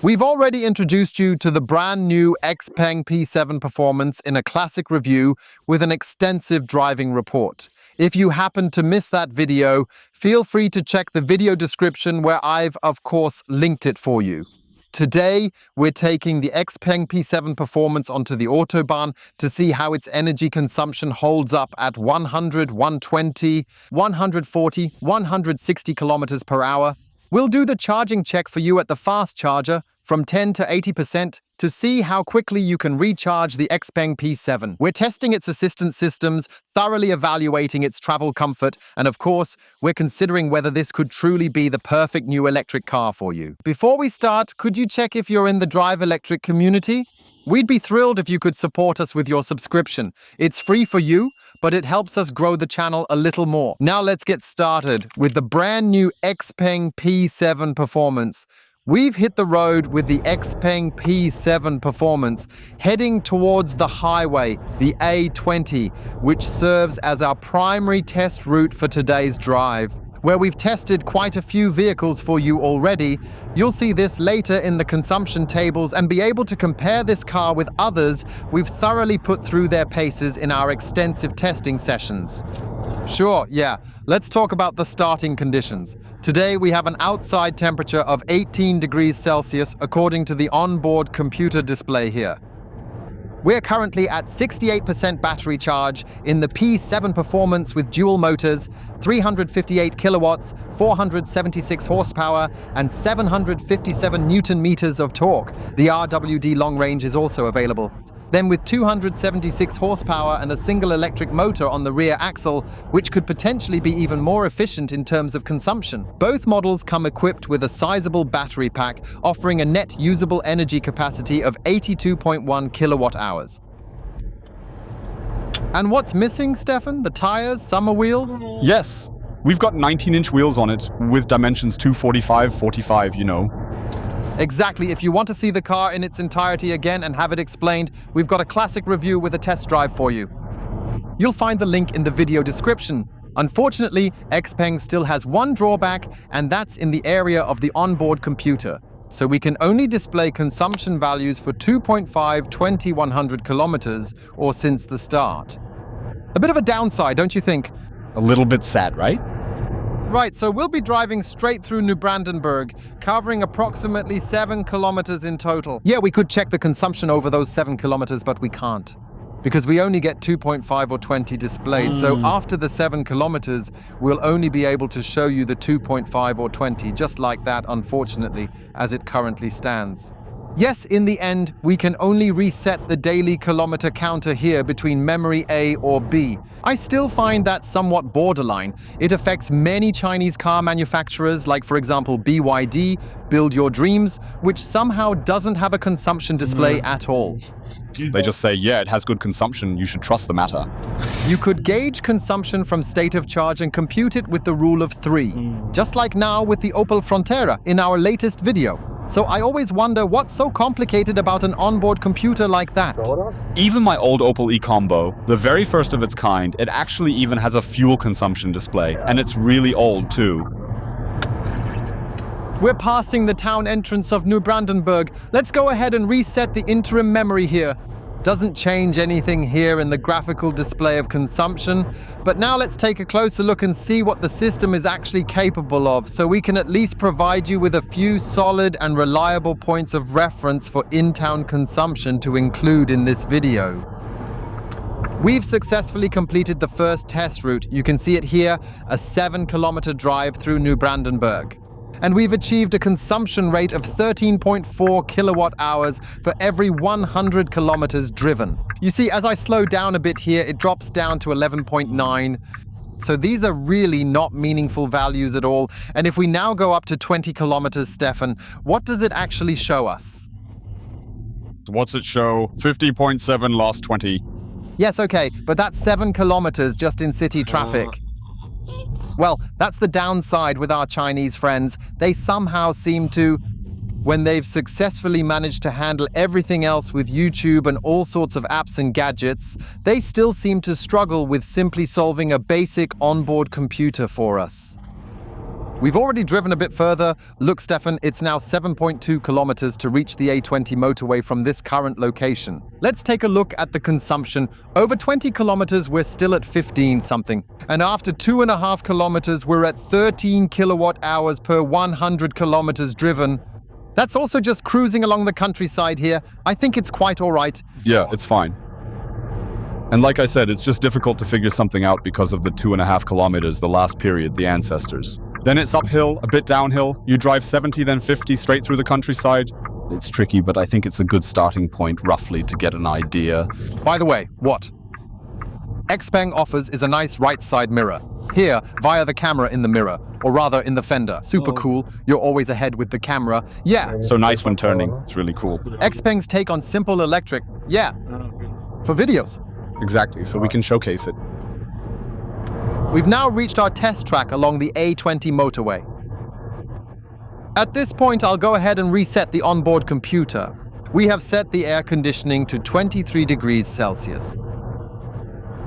We've already introduced you to the brand new Xpeng P7 Performance in a classic review with an extensive driving report. If you happen to miss that video, feel free to check the video description where I've, of course, linked it for you. Today, we're taking the Xpeng P7 Performance onto the Autobahn to see how its energy consumption holds up at 100, 120, 140, 160 kilometers per hour. We'll do the charging check for you at the fast charger from 10 to 80% to see how quickly you can recharge the Xpeng P7. We're testing its assistance systems, thoroughly evaluating its travel comfort, and of course, we're considering whether this could truly be the perfect new electric car for you. Before we start, could you check if you're in the Drive Electric community? We'd be thrilled if you could support us with your subscription. It's free for you, but it helps us grow the channel a little more. Now let's get started with the brand new Xpeng P7 Performance. We've hit the road with the Xpeng P7 Performance, heading towards the highway, the A20, which serves as our primary test route for today's drive. Where we've tested quite a few vehicles for you already, you'll see this later in the consumption tables and be able to compare this car with others we've thoroughly put through their paces in our extensive testing sessions. Sure, yeah. Let's talk about the starting conditions. Today we have an outside temperature of 18 degrees Celsius according to the onboard computer display here. We're currently at 68% battery charge in the P7 Performance with dual motors, 358 kilowatts, 476 horsepower, and 757 Newton meters of torque. The RWD long range is also available. Then with 276 horsepower and a single electric motor on the rear axle, which could potentially be even more efficient in terms of consumption. Both models come equipped with a sizable battery pack, offering a net usable energy capacity of 82.1 kilowatt hours. And what's missing, Stefan? The tires, summer wheels? Yes, we've got 19-inch wheels on it, with dimensions 245, 45, you know. Exactly. If you want to see the car in its entirety again and have it explained, we've got a classic review with a test drive for you. You'll find the link in the video description. Unfortunately, Xpeng still has one drawback, and that's in the area of the onboard computer. So we can only display consumption values for 2.5 20-100 kilometers, or since the start. A bit of a downside, don't you think? A little bit sad, right? Right, so we'll be driving straight through New Brandenburg, covering approximately 7 kilometers in total. Yeah, we could check the consumption over those 7 kilometers, but we can't, because we only get 2.5 or 20 displayed. So after the 7 kilometers, we'll only be able to show you the 2.5 or 20, just like that, unfortunately, as it currently stands. Yes, in the end, we can only reset the daily kilometer counter here between memory A or B. I still find that somewhat borderline. It affects many Chinese car manufacturers, like for example BYD, Build Your Dreams, which somehow doesn't have a consumption display at all. They just say, yeah, it has good consumption, you should trust the matter. You could gauge consumption from state of charge and compute it with the rule of 3, just like now with the Opel Frontera in our latest video. So I always wonder what's so complicated about an onboard computer like that. Even my old Opel e-combo, the very first of its kind, it actually even has a fuel consumption display, and it's really old too. We're passing the town entrance of New Brandenburg. Let's go ahead and reset the interim memory here. Doesn't change anything here in the graphical display of consumption, but now let's take a closer look and see what the system is actually capable of, so we can at least provide you with a few solid and reliable points of reference for in-town consumption to include in this video. We've successfully completed the first test route. You can see it here, a 7-kilometer drive through New Brandenburg. And we've achieved a consumption rate of 13.4 kilowatt hours for every 100 kilometers driven. You see, as I slow down a bit here, it drops down to 11.9. So these are really not meaningful values at all. And if we now go up to 20 kilometers, Stefan, what does it actually show us? What's it show? 50.7 last 20. Yes, okay, but that's 7 kilometers just in city traffic. Well, that's the downside with our Chinese friends. They somehow seem to, when they've successfully managed to handle everything else with YouTube and all sorts of apps and gadgets, they still seem to struggle with simply solving a basic onboard computer for us. We've already driven a bit further. Look, Stefan, it's now 7.2 kilometers to reach the A20 motorway from this current location. Let's take a look at the consumption. Over 20 kilometers, we're still at 15 something. And after 2.5 kilometers, we're at 13 kilowatt hours per 100 kilometers driven. That's also just cruising along the countryside here. I think it's quite all right. Yeah, it's fine. And like I said, it's just difficult to figure something out because of the 2.5 kilometers, the last period, the ancestors. Then it's uphill, a bit downhill. You drive 70, then 50 straight through the countryside. It's tricky, but I think it's a good starting point, roughly, to get an idea. By the way, what Xpeng offers is a nice right side mirror. Here, via the camera in the mirror, or rather in the fender. Super cool. You're always ahead with the camera. Yeah. So nice when turning. It's really cool. Xpeng's take on simple electric. Yeah. For videos. Exactly, so we can showcase it. We've now reached our test track along the A20 motorway. At this point, I'll go ahead and reset the onboard computer. We have set the air conditioning to 23 degrees Celsius.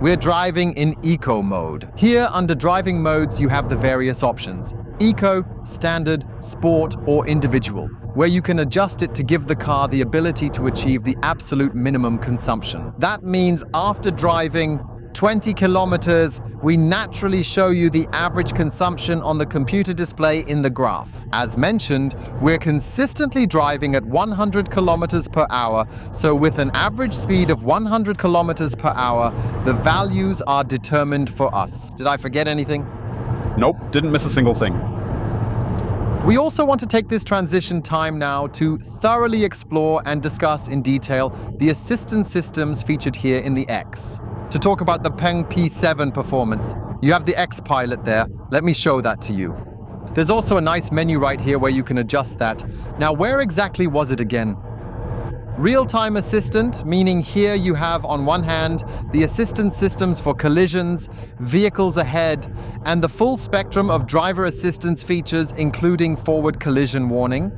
We're driving in Eco mode. Here, under driving modes, you have the various options: Eco, Standard, Sport, or Individual, where you can adjust it to give the car the ability to achieve the absolute minimum consumption. That means after driving 20 kilometers, we naturally show you the average consumption on the computer display in the graph. As mentioned, we're consistently driving at 100 kilometers per hour, so with an average speed of 100 kilometers per hour, the values are determined for us. Did I forget anything? Nope, didn't miss a single thing. We also want to take this transition time now to thoroughly explore and discuss in detail the assistance systems featured here in the X. To talk about the Xpeng P7 Performance, you have the X Pilot there. Let me show that to you. There's also a nice menu right here where you can adjust that. Now, where exactly was it again? Real-time assistant, meaning here you have on one hand the assistance systems for collisions, vehicles ahead, and the full spectrum of driver assistance features including forward collision warning,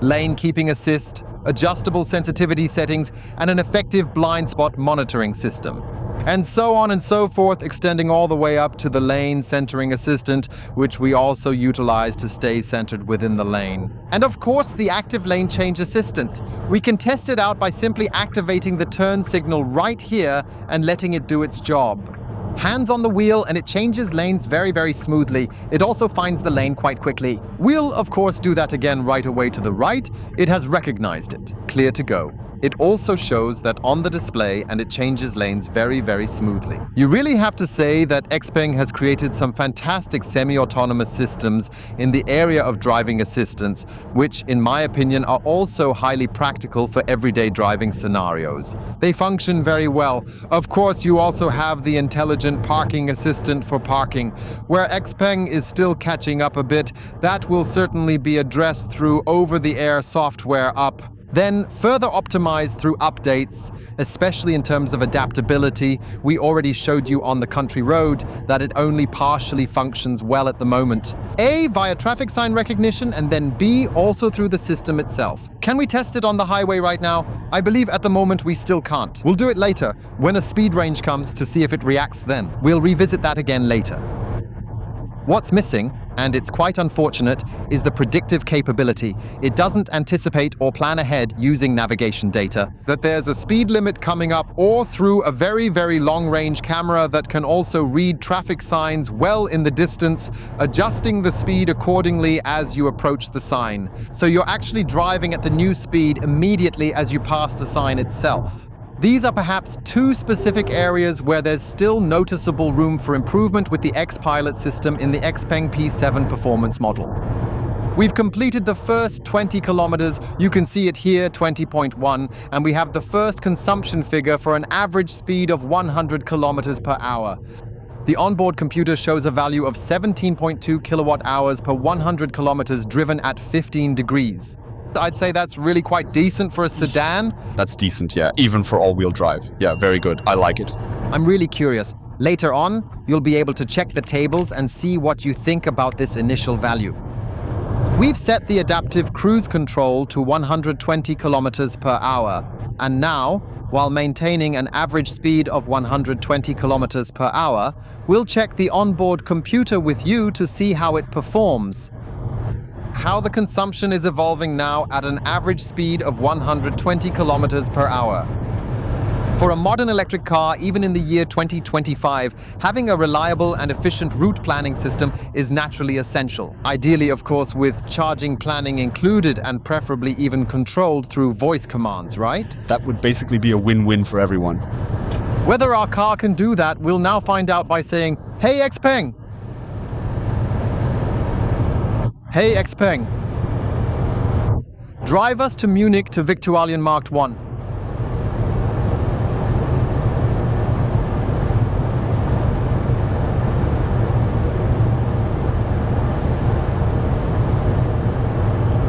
lane keeping assist, adjustable sensitivity settings, and an effective blind spot monitoring system. And so on and so forth, extending all the way up to the lane centering assistant, which we also utilize to stay centered within the lane. And of course, the active lane change assistant. We can test it out by simply activating the turn signal right here and letting it do its job. Hands on the wheel and it changes lanes very, very smoothly. It also finds the lane quite quickly. We'll, of course, do that again right away to the right. It has recognized it. Clear to go. It also shows that on the display and it changes lanes very, very smoothly. You really have to say that Xpeng has created some fantastic semi-autonomous systems in the area of driving assistance, which, in my opinion, are also highly practical for everyday driving scenarios. They function very well. Of course, you also have the intelligent parking assistant for parking. Where Xpeng is still catching up a bit, that will certainly be addressed through over-the-air software up. Then further optimized through updates, especially in terms of adaptability. We already showed you on the country road that it only partially functions well at the moment. A, via traffic sign recognition, and then B, also through the system itself. Can we test it on the highway right now? I believe at the moment we still can't. We'll do it later, when a speed range comes, to see if it reacts then. We'll revisit that again later. What's missing, and it's quite unfortunate, is the predictive capability. It doesn't anticipate or plan ahead using navigation data. That there's a speed limit coming up, or through a very, very long-range camera that can also read traffic signs well in the distance, adjusting the speed accordingly as you approach the sign. So you're actually driving at the new speed immediately as you pass the sign itself. These are perhaps two specific areas where there's still noticeable room for improvement with the X-Pilot system in the Xpeng P7 Performance model. We've completed the first 20 kilometers, you can see it here, 20.1, and we have the first consumption figure for an average speed of 100 kilometers per hour. The onboard computer shows a value of 17.2 kilowatt hours per 100 kilometers driven at 15 degrees. I'd say that's really quite decent for a sedan. That's decent, yeah, even for all-wheel drive. Yeah, very good. I like it. I'm really curious. Later on, you'll be able to check the tables and see what you think about this initial value. We've set the adaptive cruise control to 120 kilometers per hour. And now, while maintaining an average speed of 120 kilometers per hour, we'll check the onboard computer with you to see how it performs. How the consumption is evolving now at an average speed of 120 kilometers per hour. For a modern electric car, even in the year 2025, having a reliable and efficient route planning system is naturally essential. Ideally, of course, with charging planning included and preferably even controlled through voice commands, right? That would basically be a win-win for everyone. Whether our car can do that, we'll now find out by saying, "Hey Xpeng! Hey Xpeng! Drive us to Munich to Viktualien Markt 1.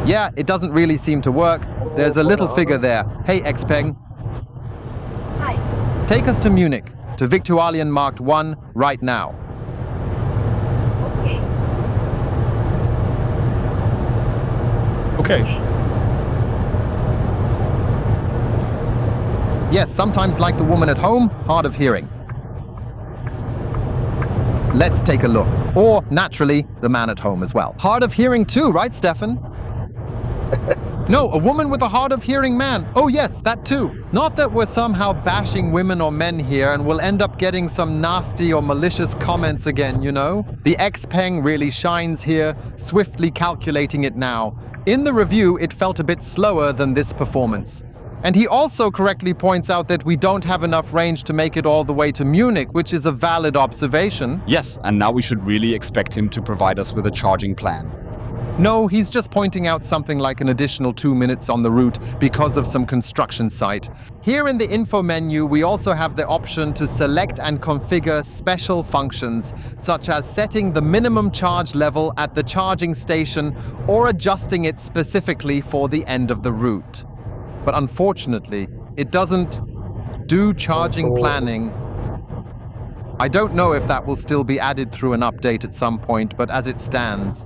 Yeah, it doesn't really seem to work. There's a little figure there. Hey Xpeng. Hi. Take us to Munich, to Viktualien Markt 1 right now. Okay. Okay. Yes, sometimes like the woman at home, hard of hearing. Let's take a look. Or, naturally, the man at home as well. Hard of hearing too, right, Stefan? No, a woman with a hard of hearing man. Oh yes, that too. Not that we're somehow bashing women or men here and we'll end up getting some nasty or malicious comments again, you know? The Xpeng really shines here, swiftly calculating it now. In the review, it felt a bit slower than this performance. And he also correctly points out that we don't have enough range to make it all the way to Munich, which is a valid observation. Yes, and now we should really expect him to provide us with a charging plan. No, he's just pointing out something like an additional 2 minutes on the route because of some construction site. Here in the info menu, we also have the option to select and configure special functions, such as setting the minimum charge level at the charging station or adjusting it specifically for the end of the route. But unfortunately, it doesn't do charging planning. I don't know if that will still be added through an update at some point, but as it stands,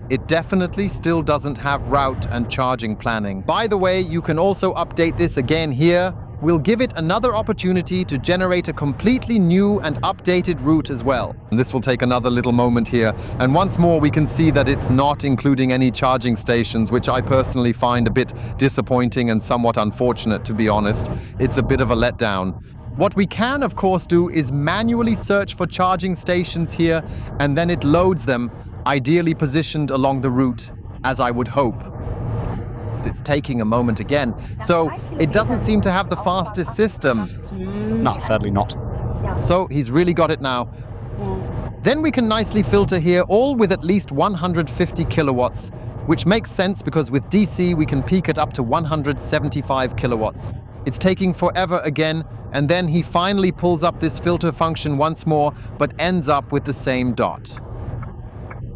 it definitely still doesn't have route and charging planning. By the way, you can also update this again here. We'll give it another opportunity to generate a completely new and updated route as well. And this will take another little moment here. And once more, we can see that it's not including any charging stations, which I personally find a bit disappointing and somewhat unfortunate, to be honest. It's a bit of a letdown. What we can, of course, do is manually search for charging stations here, and then it loads them, ideally positioned along the route, as I would hope. It's taking a moment again, so it doesn't seem to have the fastest system. No, sadly not. So he's really got it now. Then we can nicely filter here, all with at least 150 kilowatts, which makes sense because with DC we can peak it up to 175 kilowatts. It's taking forever again, and then he finally pulls up this filter function once more, but ends up with the same dot.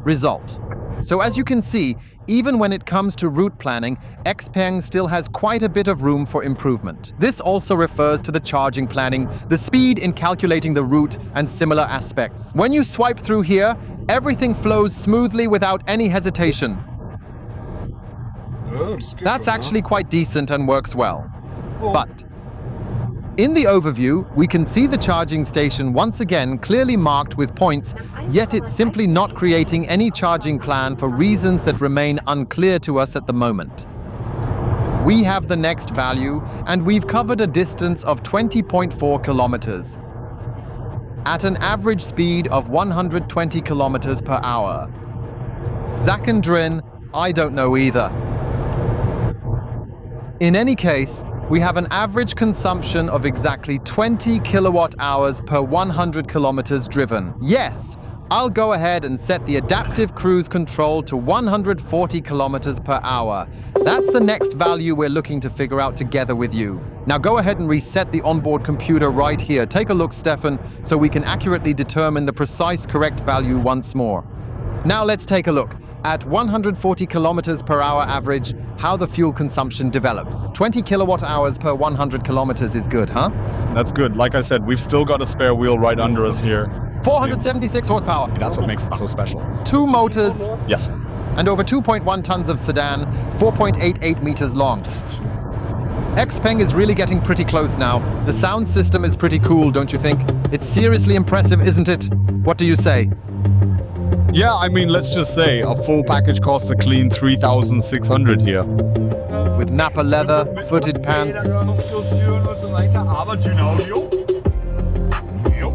Result. So as you can see, even when it comes to route planning, Xpeng still has quite a bit of room for improvement. This also refers to the charging planning, the speed in calculating the route, and similar aspects. When you swipe through here, everything flows smoothly without any hesitation. That's actually quite decent and works well. But in the overview, we can see the charging station once again clearly marked with points, yet it's simply not creating any charging plan for reasons that remain unclear to us at the moment. We have the next value, and we've covered a distance of 20.4 kilometers at an average speed of 120 kilometers per hour. Zach and Drin, I don't know either. In any case, we have an average consumption of exactly 20 kilowatt hours per 100 kilometers driven. Yes, I'll go ahead and set the adaptive cruise control to 140 kilometers per hour. That's the next value we're looking to figure out together with you. Now go ahead and reset the onboard computer right here. Take a look, Stefan, so we can accurately determine the precise correct value once more. Now let's take a look at 140 kilometers per hour average, how the fuel consumption develops. 20 kilowatt hours per 100 kilometers is good, huh? That's good. Like I said, we've still got a spare wheel right under us here. 476 horsepower. That's what makes it so special. 2 motors. Yes. And over 2.1 tons of sedan, 4.88 meters long. Xpeng is really getting pretty close now. The sound system is pretty cool, don't you think? It's seriously impressive, isn't it? What do you say? Yeah, I mean, let's just say a full package costs a clean 3,600 here. With Napa leather, footed pants.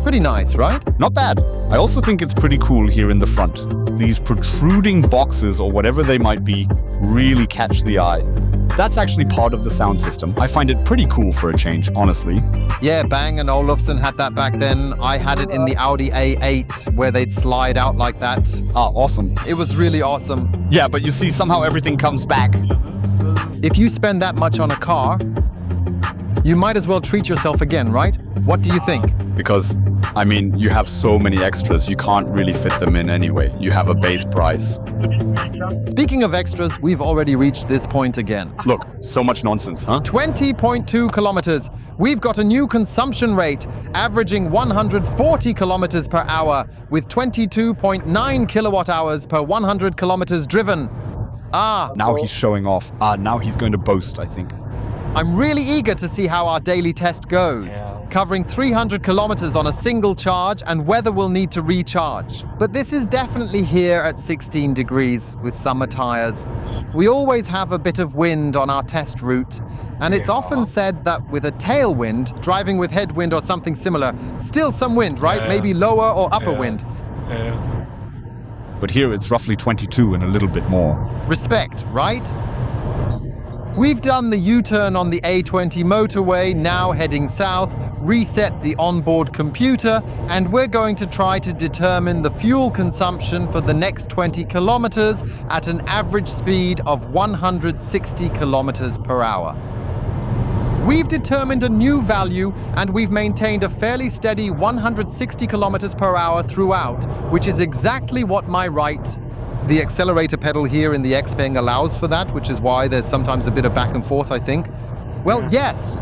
Pretty nice, right? Not bad. I also think it's pretty cool here in the front. These protruding boxes, or whatever they might be, really catch the eye. That's actually part of the sound system. I find it pretty cool for a change, honestly. Yeah, Bang and Olufsen had that back then. I had it in the Audi A8, where they'd slide out like that. Ah, awesome. It was really awesome. Yeah, but you see, somehow everything comes back. If you spend that much on a car, you might as well treat yourself again, right? What do you think? Because, I mean, you have so many extras, you can't really fit them in anyway. You have a base price. Speaking of extras, we've already reached this point again. Look, so much nonsense, huh? 20.2 kilometers. We've got a new consumption rate, averaging 140 kilometers per hour, with 22.9 kilowatt hours per 100 kilometers driven. Now he's showing off. Now he's going to boast, I think. I'm really eager to see how our daily test goes. Covering 300 kilometers on a single charge, and weather will need to recharge. But this is definitely here at 16 degrees with summer tires. We always have a bit of wind on our test route, and it's often said that with a tailwind, driving with headwind or something similar, still some wind, right? Maybe lower or upper wind. But here it's roughly 22 and a little bit more. Respect, right? We've done the U-turn on the A20 motorway, now heading south, reset the onboard computer, and we're going to try to determine the fuel consumption for the next 20 kilometers at an average speed of 160 kilometers per hour. We've determined a new value, and we've maintained a fairly steady 160 kilometers per hour throughout, which is exactly what my right. The accelerator pedal here in the Xpeng allows for that, which is why there's sometimes a bit of back and forth, I think. Well, yes.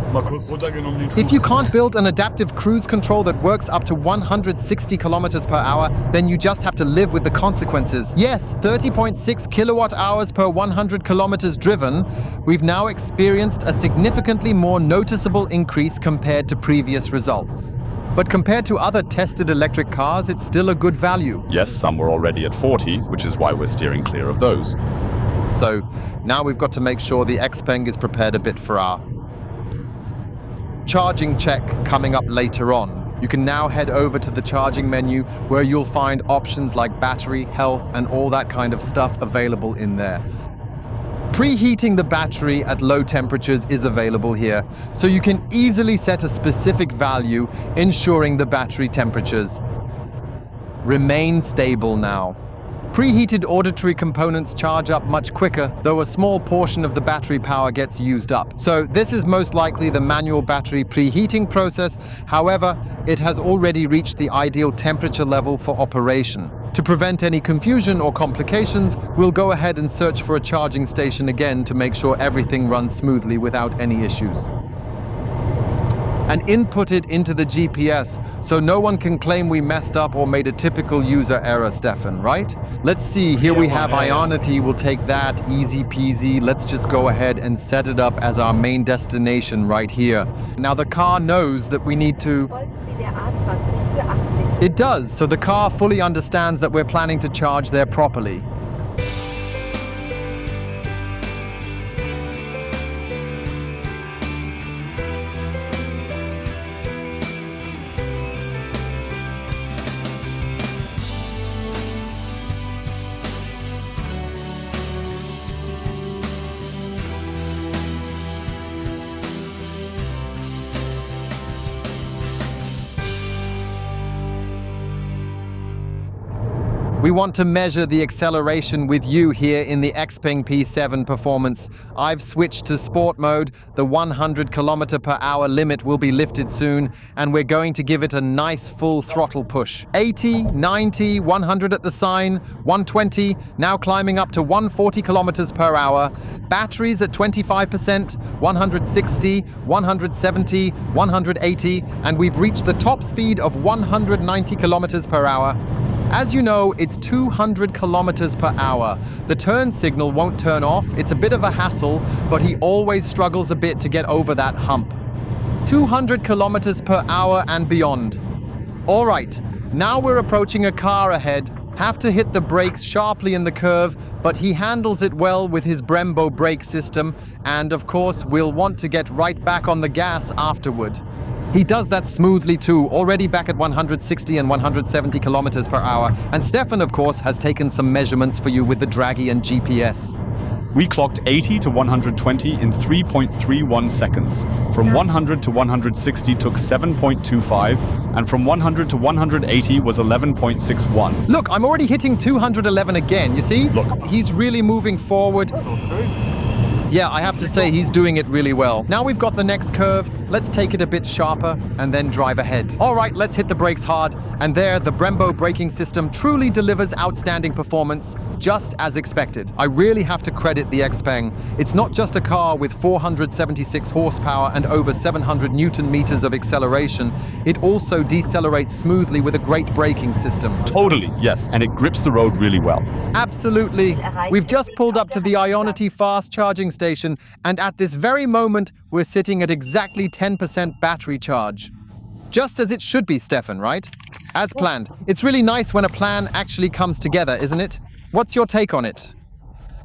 If you can't build an adaptive cruise control that works up to 160 kilometers per hour, then you just have to live with the consequences. Yes, 30.6 kilowatt hours per 100 kilometers driven. We've now experienced a significantly more noticeable increase compared to previous results. But compared to other tested electric cars, it's still a good value. Yes, some were already at 40, which is why we're steering clear of those. So now we've got to make sure the Xpeng is prepared a bit for our charging check coming up later on. You can now head over to the charging menu, where you'll find options like battery, health, and all that kind of stuff available in there. Preheating the battery at low temperatures is available here, so you can easily set a specific value, ensuring the battery temperatures remain stable now. Preheated auditory components charge up much quicker, though a small portion of the battery power gets used up. So this is most likely the manual battery preheating process. However, it has already reached the ideal temperature level for operation. To prevent any confusion or complications, we'll go ahead and search for a charging station again to make sure everything runs smoothly without any issues. And input it into the GPS, so no one can claim we messed up or made a typical user error, Stefan, right? Let's see, here we have Ionity, we'll take that, easy peasy. Let's just go ahead and set it up as our main destination right here. Now the car knows that we need to... It does, so the car fully understands that we're planning to charge there properly. We want to measure the acceleration with you here in the Xpeng P7 Performance. I've switched to sport mode. The 100 km per hour limit will be lifted soon, and we're going to give it a nice full throttle push. 80, 90, 100 at the sign, 120, now climbing up to 140 km per hour. Batteries at 25%, 160, 170, 180, and we've reached the top speed of 190 km per hour. As you know, it's 200 kilometers per hour. The turn signal won't turn off. It's a bit of a hassle, but he always struggles a bit to get over that hump. 200 kilometers per hour and beyond. All right, now we're approaching a car ahead. Have to hit the brakes sharply in the curve, but he handles it well with his Brembo brake system, and of course, we'll want to get right back on the gas afterward. He does that smoothly too, already back at 160 and 170 kilometers per hour. And Stefan, of course, has taken some measurements for you with the Draghi and GPS. We clocked 80 to 120 in 3.31 seconds. From 100 to 160 took 7.25, and from 100 to 180 was 11.61. Look, I'm already hitting 211 again, you see? Look. He's really moving forward. Yeah, I have to say he's doing it really well. Now we've got the next curve. Let's take it a bit sharper and then drive ahead. All right, let's hit the brakes hard. And there, the Brembo braking system truly delivers outstanding performance, just as expected. I really have to credit the Xpeng. It's not just a car with 476 horsepower and over 700 Newton meters of acceleration. It also decelerates smoothly with a great braking system. Totally, yes, and it grips the road really well. Absolutely. We've just pulled up to the Ionity fast charging station, and at this very moment, we're sitting at exactly 10% battery charge. Just as it should be, Stefan, right? As planned. It's really nice when a plan actually comes together, isn't it? What's your take on it?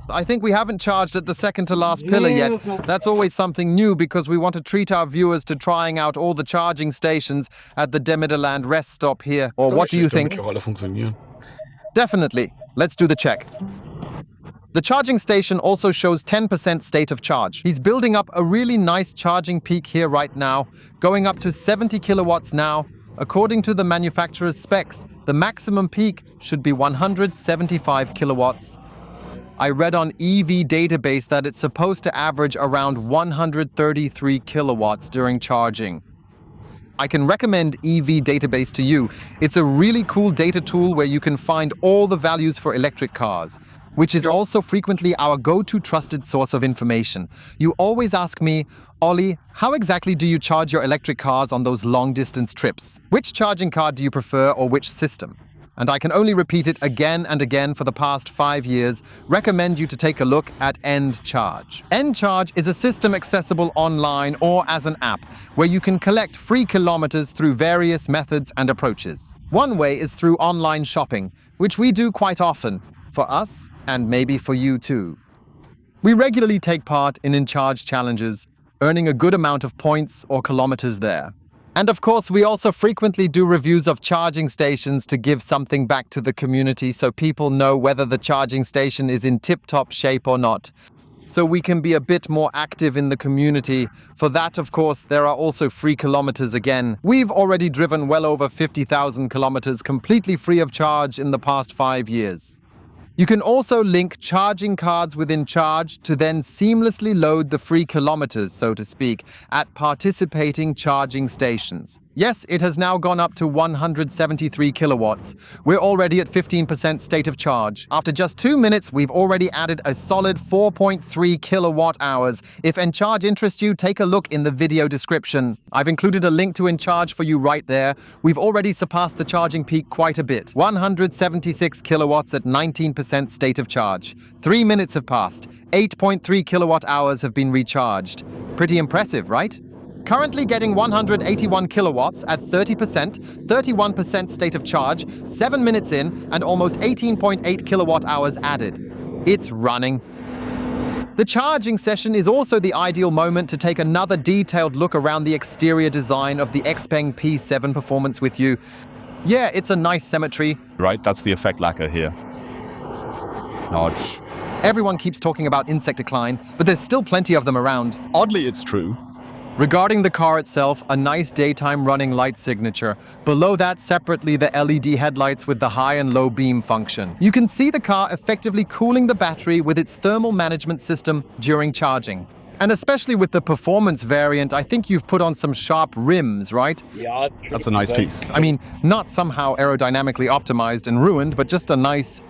I think we haven't charged at the second to last pillar yet. That's always something new because we want to treat our viewers to trying out all the charging stations at the Demidderland rest stop here. Or what do you think? Definitely. Let's do the check. The charging station also shows 10% state of charge. He's building up a really nice charging peak here right now, going up to 70 kilowatts now. According to the manufacturer's specs, the maximum peak should be 175 kilowatts. I read on EV database that it's supposed to average around 133 kilowatts during charging. I can recommend EV database to you. It's a really cool data tool where you can find all the values for electric cars, which is also frequently our go-to trusted source of information. You always ask me, Ollie, how exactly do you charge your electric cars on those long-distance trips? Which charging card do you prefer or which system? And I can only repeat it again and again for the past 5 years, recommend you to take a look at Endcharge. Endcharge is a system accessible online or as an app, where you can collect free kilometers through various methods and approaches. One way is through online shopping, which we do quite often, for us and maybe for you too. We regularly take part in Endcharge challenges, earning a good amount of points or kilometers there. And of course, we also frequently do reviews of charging stations to give something back to the community so people know whether the charging station is in tip-top shape or not. So we can be a bit more active in the community. For that, of course, there are also free kilometers again. We've already driven well over 50,000 kilometers completely free of charge in the past 5 years. You can also link charging cards within Charge to then seamlessly load the free kilometers, so to speak, at participating charging stations. Yes, it has now gone up to 173 kilowatts. We're already at 15% state of charge. After just 2 minutes, we've already added a solid 4.3 kilowatt hours. If Endcharge interests you, take a look in the video description. I've included a link to Endcharge for you right there. We've already surpassed the charging peak quite a bit. 176 kilowatts at 19% state of charge. 3 minutes have passed. 8.3 kilowatt hours have been recharged. Pretty impressive, right? Currently getting 181 kilowatts at 30%, 31% state of charge, 7 minutes in, and almost 18.8 kilowatt hours added. It's running. The charging session is also the ideal moment to take another detailed look around the exterior design of the Xpeng P7 Performance with you. Yeah, it's a nice symmetry. Right, that's the effect lacquer here. Notch. Everyone keeps talking about insect decline, but there's still plenty of them around. Oddly, it's true. Regarding the car itself, a nice daytime running light signature. Below that, separately, the LED headlights with the high and low beam function. You can see the car effectively cooling the battery with its thermal management system during charging. And especially with the performance variant, I think you've put on some sharp rims, right? Yeah, That's a nice piece. I mean, not somehow aerodynamically optimized and ruined, but just a nice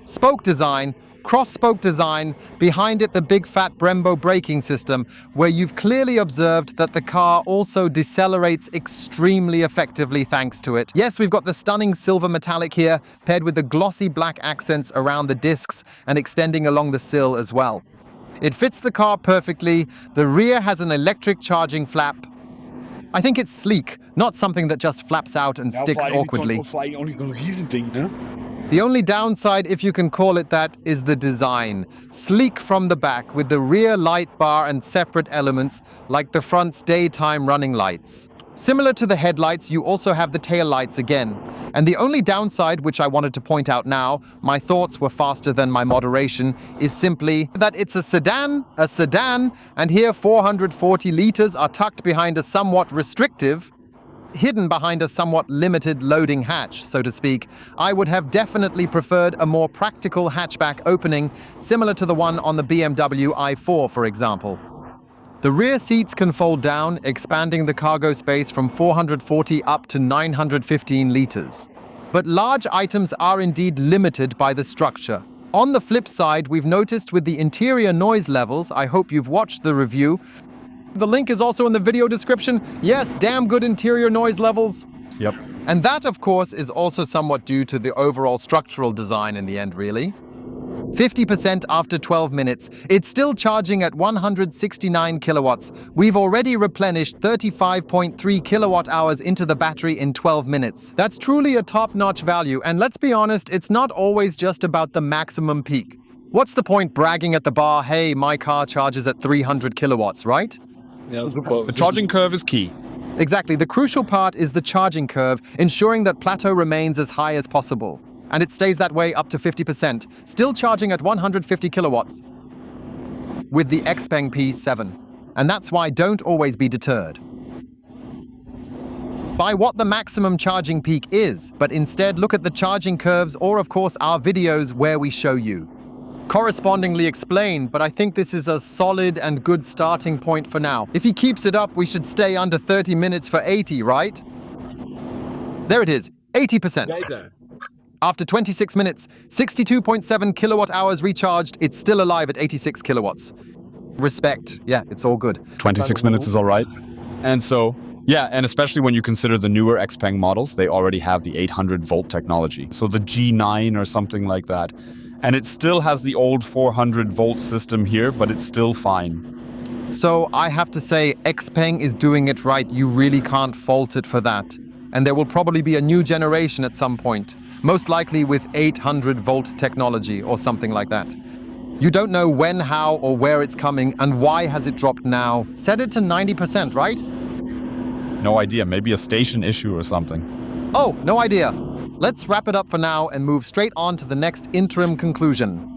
spoke design. cross-spoke design, behind it the big fat Brembo braking system, where you've clearly observed that the car also decelerates extremely effectively thanks to it. Yes, we've got the stunning silver metallic here, paired with the glossy black accents around the discs and extending along the sill as well. It fits the car perfectly. The rear has an electric charging flap. I think it's sleek, not something that just flaps out and sticks awkwardly. The only downside, if you can call it that, is the design. Sleek from the back with the rear light bar and separate elements like the front's daytime running lights. Similar to the headlights, you also have the tail lights again. And the only downside, which I wanted to point out now, my thoughts were faster than my moderation, is simply that it's a sedan, and here 440 liters are tucked behind a somewhat restrictive, hidden behind a somewhat limited loading hatch, so to speak. I would have definitely preferred a more practical hatchback opening, similar to the one on the BMW i4, for example. The rear seats can fold down, expanding the cargo space from 440 up to 915 liters. But large items are indeed limited by the structure. On the flip side, we've noticed with the interior noise levels, I hope you've watched the review. The link is also in the video description. Yes, damn good interior noise levels. Yep. And that, of course, is also somewhat due to the overall structural design in the end, really. 50% after 12 minutes. It's still charging at 169 kilowatts. We've already replenished 35.3 kilowatt hours into the battery in 12 minutes. That's truly a top-notch value, and let's be honest, it's not always just about the maximum peak. What's the point bragging at the bar, hey, my car charges at 300 kilowatts, right? The charging curve is key. Exactly. The crucial part is the charging curve, ensuring that plateau remains as high as possible. And it stays that way up to 50%, still charging at 150 kilowatts with the Xpeng P7. And that's why don't always be deterred by what the maximum charging peak is, but instead look at the charging curves or, of course, our videos where we show you. Correspondingly explained, but I think this is a solid and good starting point for now. If he keeps it up, we should stay under 30 minutes for 80, right? There it is, 80%. After 26 minutes, 62.7 kilowatt hours recharged, it's still alive at 86 kilowatts. Respect. Yeah, it's all good. 26 minutes is all right. And so, yeah, and especially when you consider the newer Xpeng models, they already have the 800 volt technology. So the G9 or something like that. And it still has the old 400 volt system here, but it's still fine. So I have to say, Xpeng is doing it right. You really can't fault it for that. And there will probably be a new generation at some point, most likely with 800 volt technology or something like that. You don't know when, how, or where it's coming, and why has it dropped now? Set it to 90%, right? No idea, maybe a station issue or something. Oh, no idea. Let's wrap it up for now and move straight on to the next interim conclusion.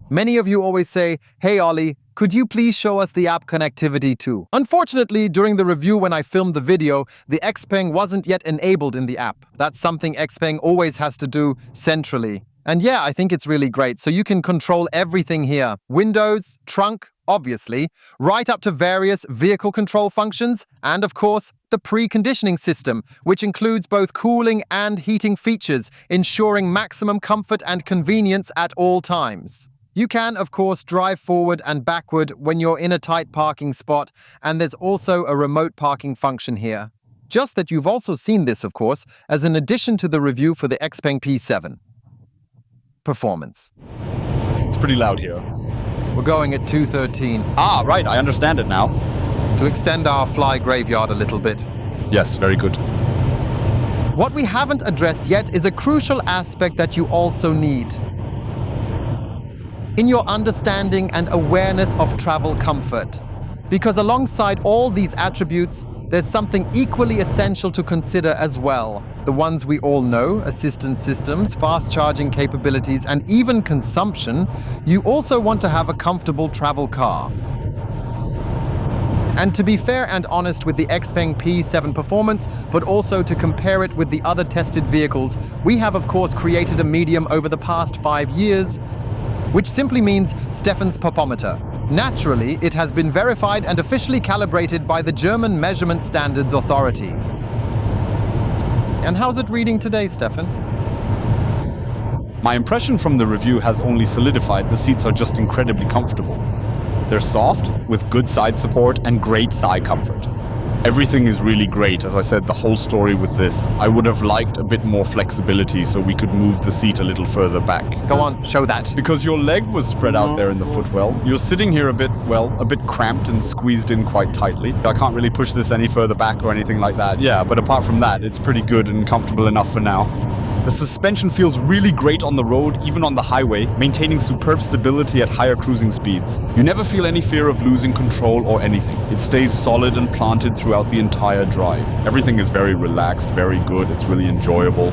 Many of you always say, hey Ollie, could you please show us the app connectivity too? Unfortunately, during the review when I filmed the video, the Xpeng wasn't yet enabled in the app. That's something Xpeng always has to do centrally. And yeah, I think it's really great. So you can control everything here. Windows, trunk, obviously, right up to various vehicle control functions, and of course, the preconditioning system, which includes both cooling and heating features, ensuring maximum comfort and convenience at all times. You can, of course, drive forward and backward when you're in a tight parking spot, and there's also a remote parking function here. Just that you've also seen this, of course, as an addition to the review for the Xpeng P7 Performance. It's pretty loud here. We're going at 213. Ah, right, I understand it now. To extend our fly graveyard a little bit. Yes, very good. What we haven't addressed yet is a crucial aspect that you also need in your understanding and awareness of travel comfort. Because alongside all these attributes, there's something equally essential to consider as well. The ones we all know, assistance systems, fast charging capabilities, and even consumption, you also want to have a comfortable travel car. And to be fair and honest with the Xpeng P7 Performance, but also to compare it with the other tested vehicles, we have of course created a medium over the past 5 years, which simply means Stefan's Popometer. Naturally, it has been verified and officially calibrated by the German Measurement Standards Authority. And how's it reading today, Stefan? My impression from the review has only solidified. The seats are just incredibly comfortable. They're soft, with good side support and great thigh comfort. Everything is really great. As I said, the whole story with this. I would have liked a bit more flexibility so we could move the seat a little further back. Go on, show that. Because your leg was spread out there in the footwell. You're sitting here a bit cramped and squeezed in quite tightly. I can't really push this any further back or anything like that. Yeah, but apart from that, it's pretty good and comfortable enough for now. The suspension feels really great on the road, even on the highway, maintaining superb stability at higher cruising speeds. You never feel any fear of losing control or anything. It stays solid and planted throughout the entire drive. Everything is very relaxed, very good, it's really enjoyable.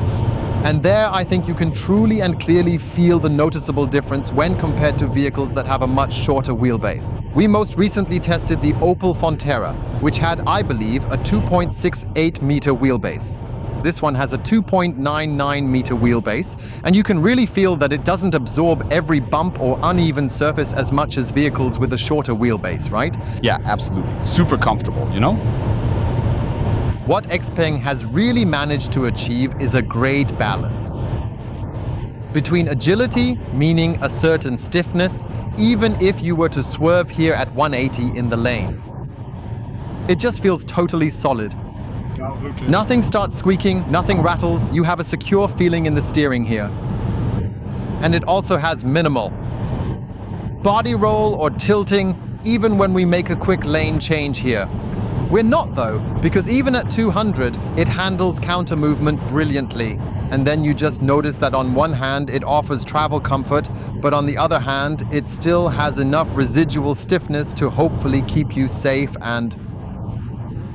And there, I think you can truly and clearly feel the noticeable difference when compared to vehicles that have a much shorter wheelbase. We most recently tested the Opel Frontera, which had, I believe, a 2.68 meter wheelbase. This one has a 2.99 meter wheelbase, and you can really feel that it doesn't absorb every bump or uneven surface as much as vehicles with a shorter wheelbase, right? Yeah, absolutely. Super comfortable, you know? What Xpeng has really managed to achieve is a great balance between agility, meaning a certain stiffness, even if you were to swerve here at 180 in the lane. It just feels totally solid. Nothing starts squeaking, nothing rattles, you have a secure feeling in the steering here. And it also has minimal body roll or tilting, even when we make a quick lane change here. We're not though, because even at 200, it handles counter movement brilliantly. And then you just notice that on one hand, it offers travel comfort, but on the other hand, it still has enough residual stiffness to hopefully keep you safe and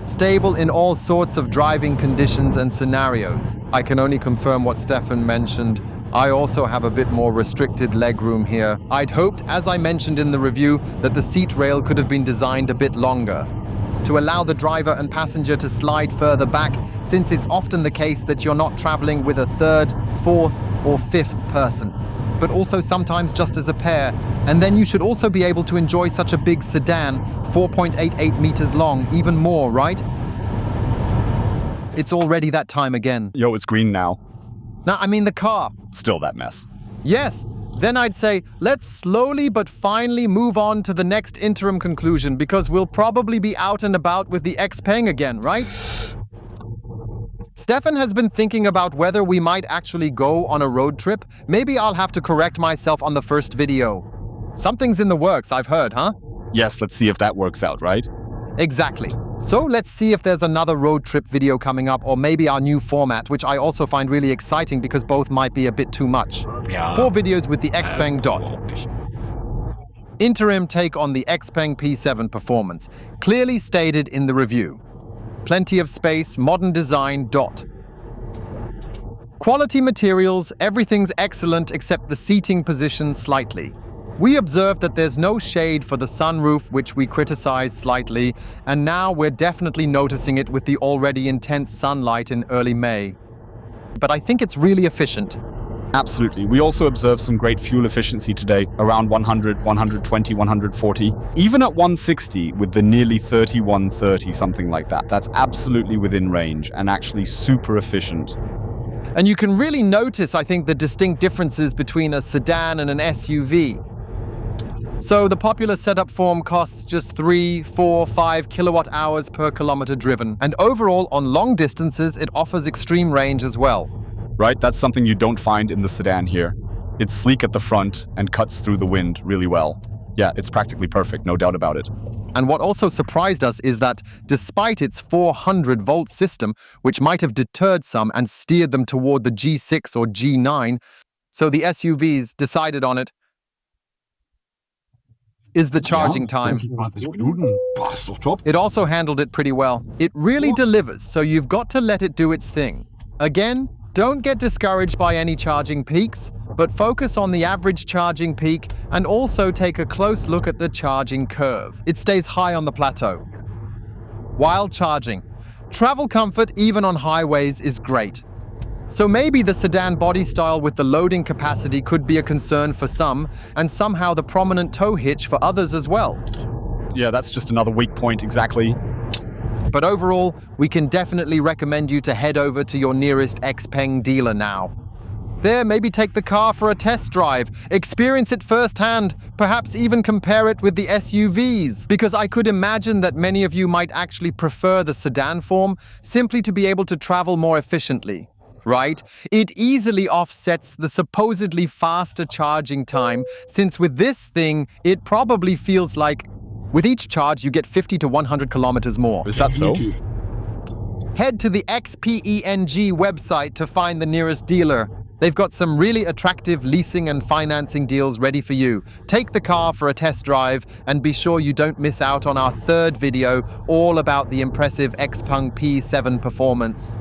stable in all sorts of driving conditions and scenarios. I can only confirm what Stefan mentioned. I also have a bit more restricted legroom here. I'd hoped, as I mentioned in the review, that the seat rail could have been designed a bit longer to allow the driver and passenger to slide further back, since it's often the case that you're not traveling with a third, fourth, or fifth person, but also sometimes just as a pair. And then you should also be able to enjoy such a big sedan, 4.88 meters long, even more, right? It's already that time again. Yo, it's green now. No, I mean the car. Still that mess. Yes. Then I'd say, let's slowly but finally move on to the next interim conclusion, because we'll probably be out and about with the Xpeng again, right? Stefan has been thinking about whether we might actually go on a road trip. Maybe I'll have to correct myself on the first video. Something's in the works, I've heard, huh? Yes, let's see if that works out, right? Exactly. So let's see if there's another road trip video coming up, or maybe our new format, which I also find really exciting because both might be a bit too much. 4 videos with the Xpeng Dot. Interim take on the Xpeng P7 Performance, clearly stated in the review. Plenty of space, modern design, Dot. Quality materials, everything's excellent except the seating position slightly. We observed that there's no shade for the sunroof, which we criticized slightly, and now we're definitely noticing it with the already intense sunlight in early May. But I think it's really efficient. Absolutely. We also observed some great fuel efficiency today, around 100, 120, 140. Even at 160 with the nearly 3130, something like that. That's absolutely within range and actually super efficient. And you can really notice, I think, the distinct differences between a sedan and an SUV. So the popular setup form costs just 3, 4, 5 kilowatt hours per kilometer driven. And overall, on long distances, it offers extreme range as well. Right, that's something you don't find in the sedan here. It's sleek at the front and cuts through the wind really well. Yeah, it's practically perfect, no doubt about it. And what also surprised us is that despite its 400-volt system, which might have deterred some and steered them toward the G6 or G9, so the SUVs decided on it, is the charging time. It also handled it pretty well. It really delivers, so you've got to let it do its thing. Again, don't get discouraged by any charging peaks, but focus on the average charging peak and also take a close look at the charging curve. It stays high on the plateau. While charging, travel comfort even on highways is great. So maybe the sedan body style with the loading capacity could be a concern for some, and somehow the prominent tow hitch for others as well. Yeah, that's just another weak point, exactly. But overall, we can definitely recommend you to head over to your nearest Xpeng dealer now. There, maybe take the car for a test drive, experience it firsthand, perhaps even compare it with the SUVs. Because I could imagine that many of you might actually prefer the sedan form simply to be able to travel more efficiently. Right? It easily offsets the supposedly faster charging time, since with this thing, it probably feels like with each charge you get 50 to 100 kilometers more. Is that so? Head to the Xpeng website to find the nearest dealer. They've got some really attractive leasing and financing deals ready for you. Take the car for a test drive and be sure you don't miss out on our third video all about the impressive Xpeng P7 Performance.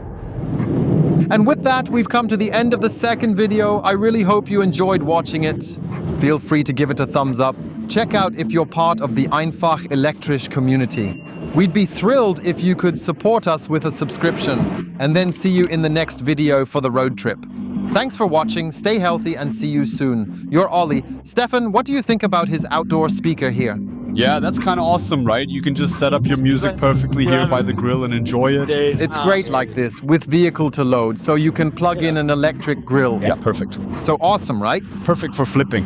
And with that, we've come to the end of the second video. I really hope you enjoyed watching it. Feel free to give it a thumbs up. Check out if you're part of the einfach elektrisch community. We'd be thrilled if you could support us with a subscription, and then see you in the next video for the road trip. Thanks for watching, stay healthy, and see you soon. Your Ollie. Stefan, what do you think about his outdoor speaker here? Yeah, that's kind of awesome, right? You can just set up your music perfectly here by the grill and enjoy it. It's great like this, with vehicle to load, so you can plug in an electric grill. Yeah, perfect. So awesome, right? Perfect for flipping.